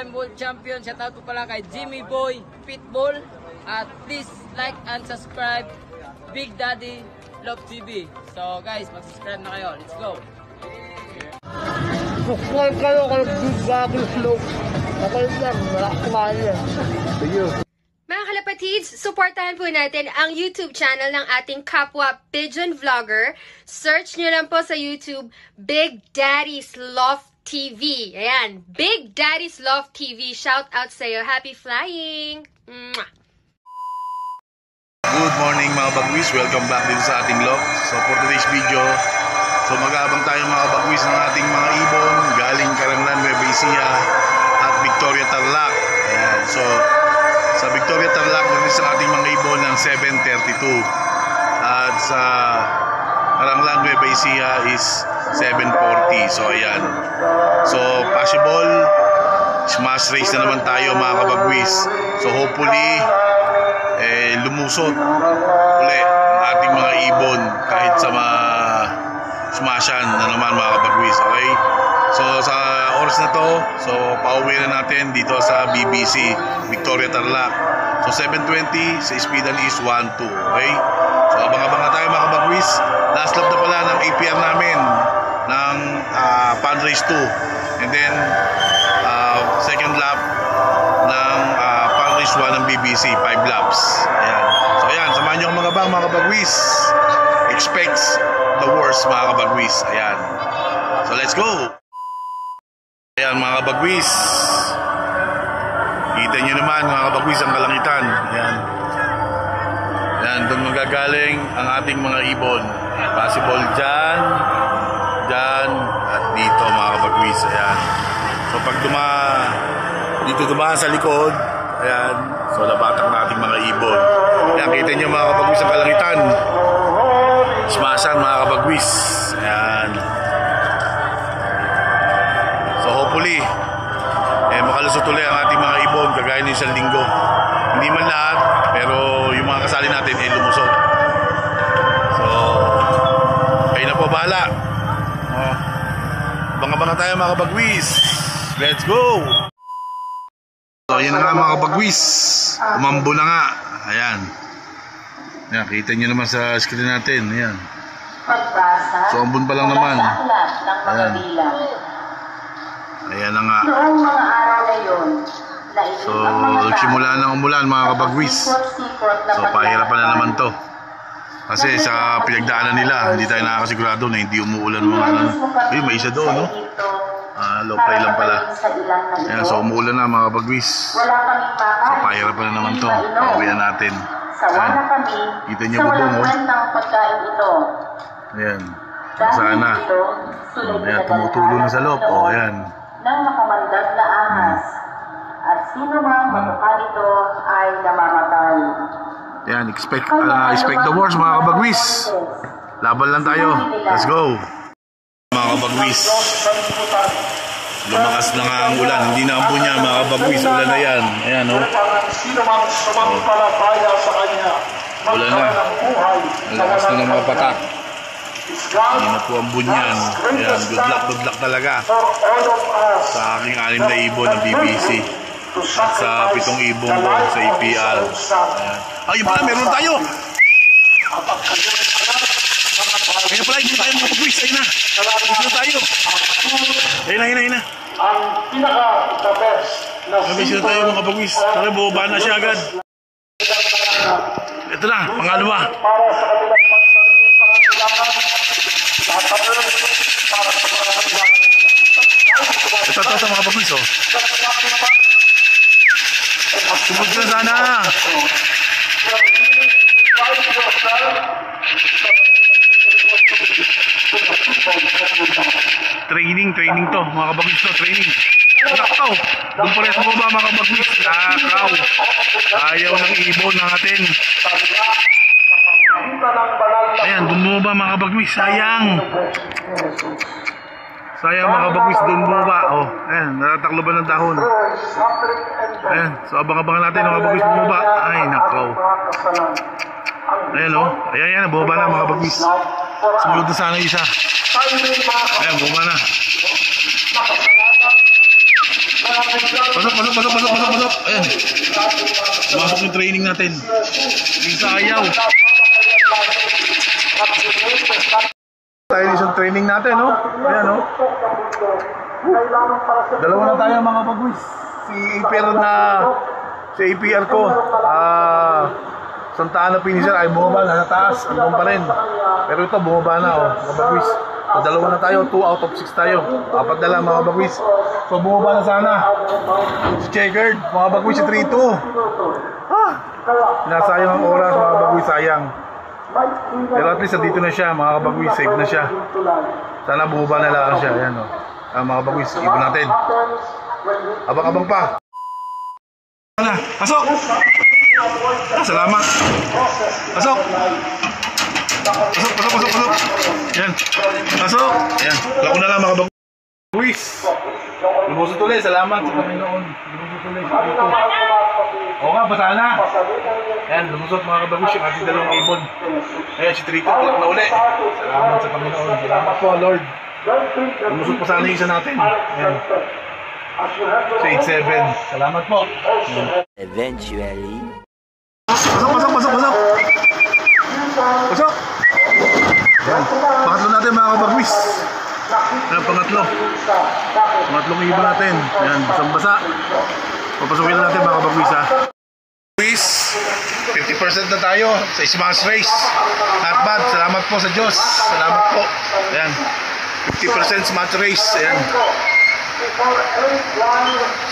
2-time world champion. Shout out po pala kay Jimmy Boy Pitbull. At please like and subscribe Big Daddy Love TV. So guys, mag-subscribe na kayo. Let's go! Subscribe kayo kay Big Daddy Love. Okay lang, wala kumain yan. Sige. Mga kalapatids, supportahan po natin ang YouTube channel ng ating kapwa Pigeon Vlogger. Search nyo lang po sa YouTube, Big Daddy's Love TV. Ayan, Big Daddy's Love TV. Shout out sa'yo. Happy flying! Mwah! Good morning mga bagwis, welcome back dito sa ating vlog. So for today's video, so mag-aabang tayo mga bagwis ng ating mga ibon galing Caranglan, Nueva Ecija at Victoria, Tarlac. Ayan, so sa Victoria, Tarlac, nalis ang ating mga ibon ng 7:32 at sa Caranglan, Nueva Ecija is 7:40. So ayan, so possible smash race na naman tayo mga kabagwis. So hopefully lumusot uli ang ating mga ibon kahit sa smashan na naman mga kabagwis. Okay, so sa oras na to, so pauwi na natin dito sa BBC Victoria, Tarlac. So 7:20 sa speedan is 1-2. Okay, so abang-abang na tayo mga kabagwis. Last lap na pala ng APR namin ng Pan Race 2, and then second lap ng Pan Race 1 ng BBC, 5 laps. Ayan. So ayan, samahan nyo ang mga bang mga kabagwis. Expects the worst mga kabagwis. Ayan, so let's go. Ayan mga kabagwis, kita nyo naman mga kabagwis ang kalangitan. Ayan, ayan, doon magagaling ang ating mga ibon. Possible dyan, dyan, at dito mga kabagwis. Ayan, so pag dito dumaan sa likod, ayan, so nabatak na ating mga ibon. Ayan, kita nyo mga kabagwis ang kalangitan. Smasan mga kabagwis. Ayan, so hopefully makalusot ulit ang ating mga ibon kagaya ng isang linggo. Hindi man lahat, pero yung mga kasali natin lumusot. So kayo na po bahala. Banga-banga tayo mga kabagwis. Let's go! So ayan na nga mga kabagwis, umambo na nga. Ayan, ayan, kita nyo naman sa screen natin. Ayan, so ambon pa lang naman. Ayan, ayan na nga. So simula ng umulan mga kabagwis. So pahirapan na naman to, kasi sa pinagdaanan nila hindi tayo nakakasigurado na hindi umuulan mga ano. Ay, may isa doon, no? Low play lang pala. Ayan, so umuulan na mga kabagwis. So pahirapan na naman to. Pauwi na natin. Ayan, kita niyo bubong, oh. Ayan, sana. Ayan, tumutulo na sa loob. Oh, ayan. Nang makamandag na ahas, at sino mang matukan ito ay namamatay. Ayan, expect the worst mga kabagwis. Laban lang tayo. Let's go mga kabagwis. Lumakas na nga ang ulan. Hindi na ambon niya mga kabagwis. Ulan na yan. Ayan, oh. Ulan na. Lumakas na ng mga patak. Hindi na po ambon yan. Ayan, good luck talaga sa aking 6 na ibon ng BBC at sa 7 ibon ko sa APR. Ayan. Ay, yun pala, meron tayo. Ayun pala, yun tayo mga kabagwis. Ayun na. Ayun tayo. Ayun na. Ang pinaka-the best na Mabisyo tayo mga kabagwis. Tara, bubaba na siya agad. Ito na, pangalawa. para sa kanilang pansariling pangangailangan, tatapos para sa pangangailangan nila. Ito mga kabagwis, oh. Sumod na sana. Training to mga kabagwis, to training. Nakakaw, doon pa rin sa baba mga kabagwis. Nakakaw, ayaw ng ibon natin. Ayan, doon mo ba mga kabagwis? Sayang mga kabagwis, doon mo ba? Oh, ayan, natatakloban ng dahon. Ayan, so abang-abangan natin mga kabagwis, bumaba. Ay, nakaw. Ayan, oh, ayan, bumaba na mga kabagwis. Sumunod na sana isa. Ayan, bumaba na. Pasok. Ayan. Masok yung training natin. Isa ayaw. Tayo isang training natin, no? Ayan, no? Dalawa na tayo mga bagwis. Si APR ko. Santa Ana Finisher ay bumaba na sa taas. Andun pa rin. Pero ito bumaba na, oh, mga bagwis. So, dalawa na tayo, 2 out of 6 tayo. 4 na lang mga bagwis. So bumaba na sana. Si Checkered, mga bagwis, si 3-2. Nasayang ang oras, mga bagwis, sayang. Pero at least dito na siya, mga bagwis, save na siya. Sana bumaba na lang siya. Ayan, oh. Mga bagwis, ibon natin. Abang-abang pa. Pasok! Salamat. Pasok. Yan. Pasok. Yan. Lako na lang mga bagwis. Lumusot ulit. Salamat sa Panginoon. Lumusot ulit. Oo nga, basa na. Yan, lumusot mga kabagwis yung ating dalawang ibon. Ayan, si Trito. Lako na ulit. Salamat sa Panginoon. Salamat po, Lord. Lumusot pa sana yung isa natin. Ayan. Sa 8-7. Salamat po. Eventually. Pasok! Yan. Pangatlo natin mga kabagwis. Ayan, pangatlong ibon natin. Ayan, basang-basa. Papasukin na natin mga kabagwis, ha. Quiz, 50% na tayo sa Smash Race. Not bad, salamat po sa Diyos. Salamat po. Ayan, 50% Smash Race. Ayan.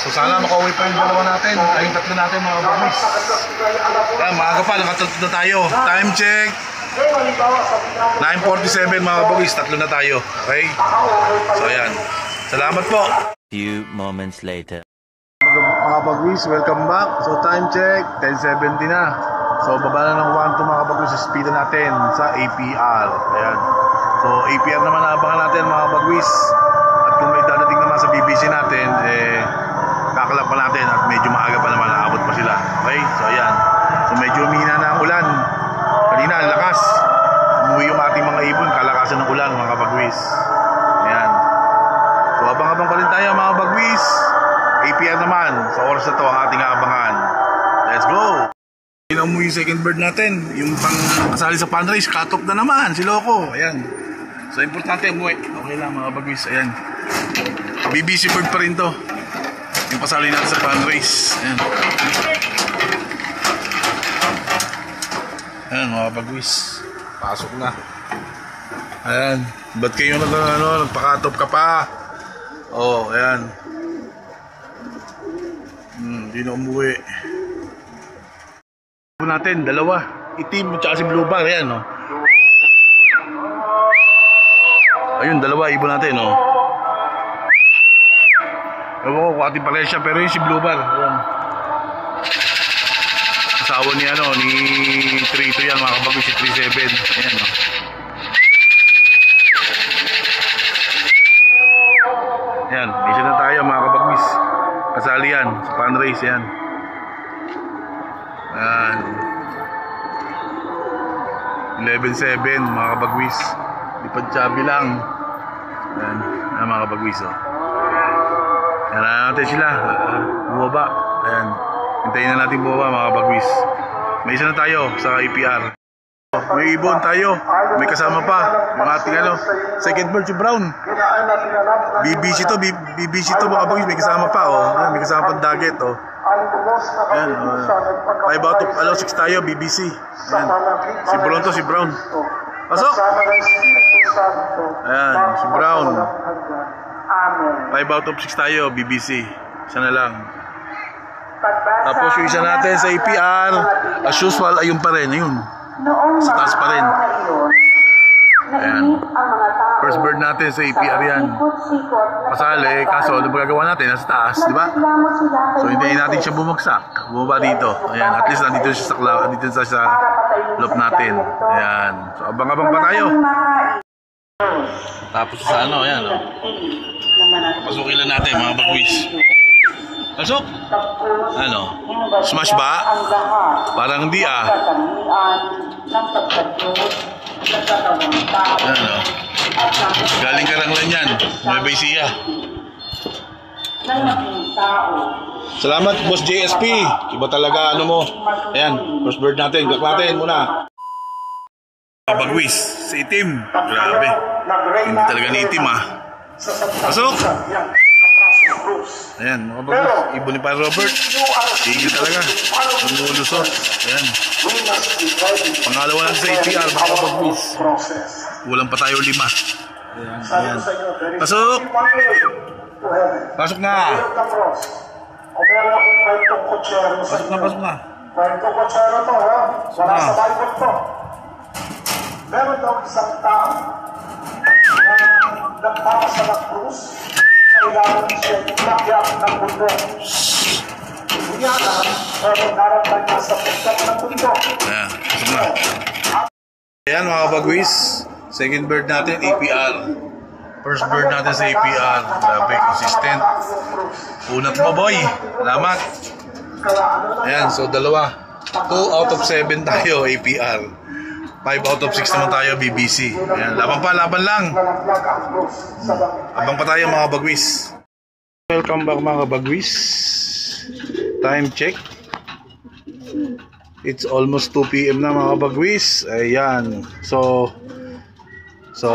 So sana makauwi pa yung dalawa natin. Ay, yung tatlo natin mga kabagwis. Ayan, maaga pa, nakatatlo na tayo. Time check 9:47 mga kabagwis, tatlo na tayo. Okay? So ayan, salamat po. Few moments later. Mga bagwis, welcome back. So time check 10:70 na. So baba na ng 1 mga bagwis sa speed natin sa APR. Ayan. So APR naman naabangan natin mga bagwis. At kung may dadating naman sa BBC natin, kakalap pa natin at medyo maaga pa naman, naabot pa sila. Okay? So ayan. So medyo humina na ang ulan. Kanina ang lakas. Umuwi yung ating mga ibon, kalakasan ng ulan mga bagwis. Ayan. So abang-abang pa rin tayo mga bagwis. APR naman, sa oras na to ang ating aabangan. Let's go! Umuwi yung second bird natin, yung pang kasali sa fundraise, cut off na naman, si Loco. Ayan. So importante umuwi. Okay lang mga bagwis, ayan. BBC bird pa rin to. Yung pasali natin sa fundraise. Ayan. Ayan mga bagwis. Pasok na. Ayan. Ba't kayo nagpa-cut off ka pa? Oh, ayan. Hindi na umuwi. Ibon natin, dalawa. Itim at saka si blue bar. Ayan, no? Ayun, dalawa ibon natin, no? Ewan ko kung ating pares siya, pero yun si blue bar. Ayan. Asawa ni, ni Trito yan, mga kabagwis, si 37. Ayan, no? Ayan, isa na tayo, mga kabagwis. Kasali yan, sa fundraise yan. Ayan. 11-7 mga kabagwis. Lipad chabi lang. Ayan, ayan mga kabagwis, oh. Ayan na natin sila. Bumaba. Ayan. Hintayin na natin bumaba mga kabagwis. May isa na tayo sa APR. May ibon tayo. May kasama pa. Yung ating second bird, si Brown. BBC to mga kabagwis. May kasama pa, oh. Ayan, may kasama pang dagat, oh. Ayan, 5 out of 6 tayo, BBC. Ayan. Si Brown to, si Brown. Pasok! Ayan, si Brown. 5 out of 6 tayo, BBC. Isa na lang. Tapos yung isa natin sa APR, as usual, ayun pa rin, ayun. Sa taas pa rin. Ayan. First bird natin sa APR yan. Pasali, kaso ano magagawa natin? Nasa taas, di ba? So hindi natin siya bumagsak. Bumaba dito. Ayan, at least nandito siya sa loob natin. Ayan. So abang-abang pa tayo. Tapos sa ayan. Pasukin lang natin mga bagwis. Pasok! Smash ba? Parang hindi, Ayan, galing Karanglan yan, Nueva Ecija. ng maging tao. Salamat, Boss JSP. Iba talaga ano mo. Ayan, first bird natin. Gak natin muna. Bagwis, sa itim. Grabe. Hindi talaga ni itim ah. Pasok! Ayan, mga bagwis. Ibon ni Pa Robert. Tigil talaga. Lumulusot. Ayan. Pangalawa lang sa APR, mga bagwis. Kulang pa tayo 5. Ayan, ayan. Pasok! Pasok na! Pasok na, pasok na. Kwento ko tsero to, ha? Wala sa Bible to. Meron daw isang tao na nagpapasa ng krus, kailangan siya umakyat ng mundo. Hindi na, pero narating niya sa pagkat ng mundo. Ayan, pasok na. Ayan mga bagwis, second bird natin, APR. First bird natin sa APR. Grabe, consistent. Unat mo boy, salamat. Ayan, so dalawa. 2 out of 7 tayo APR. 5 out of 6 naman tayo BBC. Ayan, laban pa, laban lang. Abang pa tayo mga bagwis. Welcome back mga bagwis. Time check. It's almost 2 PM na mga bagwis. Ayan. So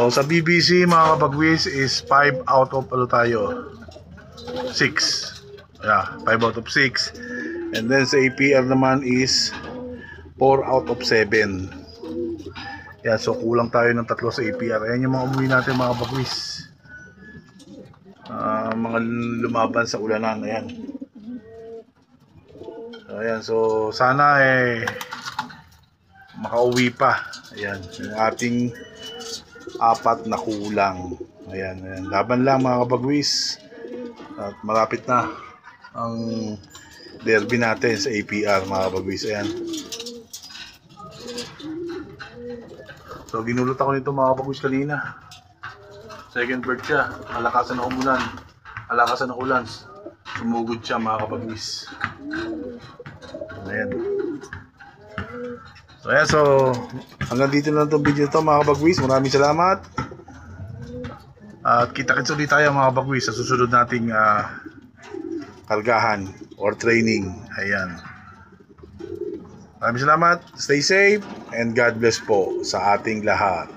sa BBC mga bagwis is 5 out of ano tayo? 6. Yeah, 5 out of 6. And then sa APR naman is 4 out of 7. Yeah, so kulang tayo ng 3 sa APR. Ayan yung mga umuwi natin mga bagwis. Mga lumaban sa ulanan. Ayan. Ayan, so sana makauwi pa. Ayan, yung ating 4 na kulang. Ayan, ayan. Laban lang mga kabagwis. At malapit na ang derby natin sa APR mga kabagwis. Ayan. So ginulot ako nito mga kabagwis kanina. Second bird siya. Alakasan ng umulan. Alakasan ng ulan. Sumugod siya mga kabagwis. Ayan. So ayan, so hanggang dito na itong video ito mga kabagwis. Maraming salamat. At kita-kits ulit tayo mga kabagwis sa susunod nating kargahan or training. Ayan. Maraming salamat. Stay safe and God bless po sa ating lahat.